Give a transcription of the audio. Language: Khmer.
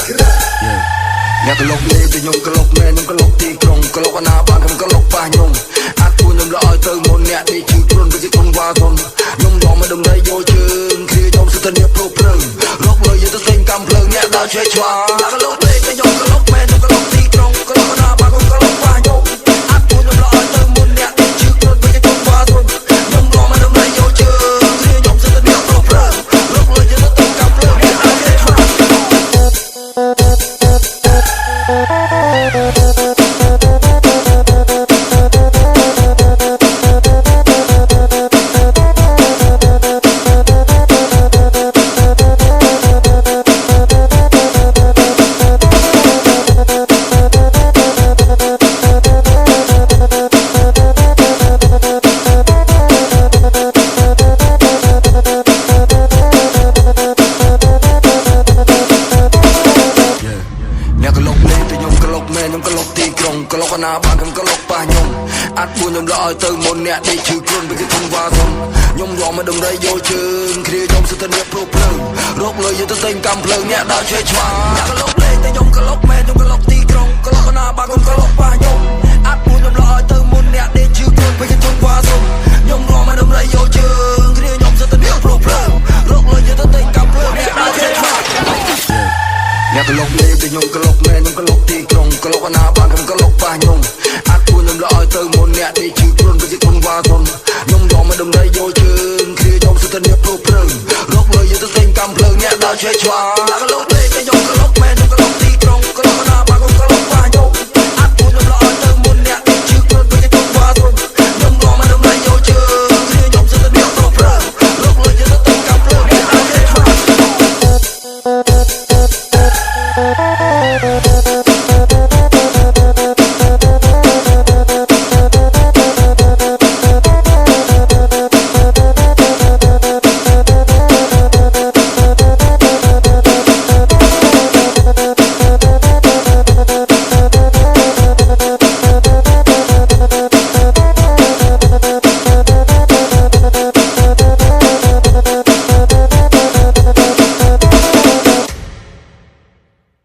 អ្នកកលុកលេទៅខ្ញុំកលុកមែនខ្ញុំកលុកទីក្រុងកលុកអាណាបានខ្ញុំកលុកប៉ះខ្ញុំអាចគួរខ្ញុំល្អឲ្យទៅមុនអ្នកនេះជឿខ្លួនវាជាគុណវ៉ាធនខ្ញុំរងមកដំណៃយកជើងគ្រាខ្ញុំសិទ្ធិនេះព្រោះព្រឹងរកលើយើងទៅសេងកម្មភ្លើងអ្នកដើរឆ្វេងឆ្វាអ្នកកលុកលេទៅខ្ញុំកលុកមែនខ្ញុំកលុកទីក្រុងកលុកអាណាបានខ្ញុំកលុកប៉ះខ្ញុំអាចគួរខ្ញុំល្អឲ្យទៅមុនអ្នកនេះជឿខ្លួនវាជាគុណវ៉ាធនខ្ញុំរងមកដំណៃយកជើងគ្រាខ្ញុំសិទ្ធិនេះព្រោះព្រឹងរកលើយើងទៅសេងកម្មភ្លើងអ្នកដើរឆ្វេងឆ្វាកលុកអាណាបានខ្ញុំកលុកប៉ះខ្ញុំអាចគួរខ្ញុំល្អឲ្យទៅមុនអ្នកនេះជឿខ្លួនវាគឺគុណវ៉ាធនខ្ញុំរងមកដំណៃយកជើងគ្រាខ្ញុំសិទ្ធិនេះព្រោះព្រឹងរកលើយើងទៅសេងកម្មភ្លើងអ្នកដើរឆ្វេងឆ្វាអ្នកកលុកលេតែខ្ញុំកលុកមែនខ្ញុំកលុកទីក្រុងកលុកអាណាបានខ្ញុំកលុកប៉ះខ្ញុំអាចគួរខ្ញុំល្អឲ្យទៅមុនអ្នកនេះជឿខ្លួនវាគឺគុណវ៉ាធនខ្ញុំរងមកដំណៃយកជើងគ្រាខ្ញុំសិទ្ធិនេះព្រោះព្រឹងរកលើយើងទៅសេងកម្មភ្លើងអ្នកដើរឆ្វេងឆ្វាអ្នកកលុកលេតែខ្ញុំកលុកមែនខ្ញុំកលុកទីក្រុងកលុកអាណាបានខ្ញុំកលុកប៉ះខ្ញុំអាចគួរខ្ញុំល្អឲ្យទៅមុនអ្នកនេះជឿខ្លួនវាជាគុណវ៉ាធនខ្ញុំរងមកដំណៃយកជើងគ្រាខ្ញុំសិទ្ធិនេះព្រោះព្រឹងរកលើយើងទៅសេងកម្មភ្លើងអ្នកដើរឆ្វេងឆ្វា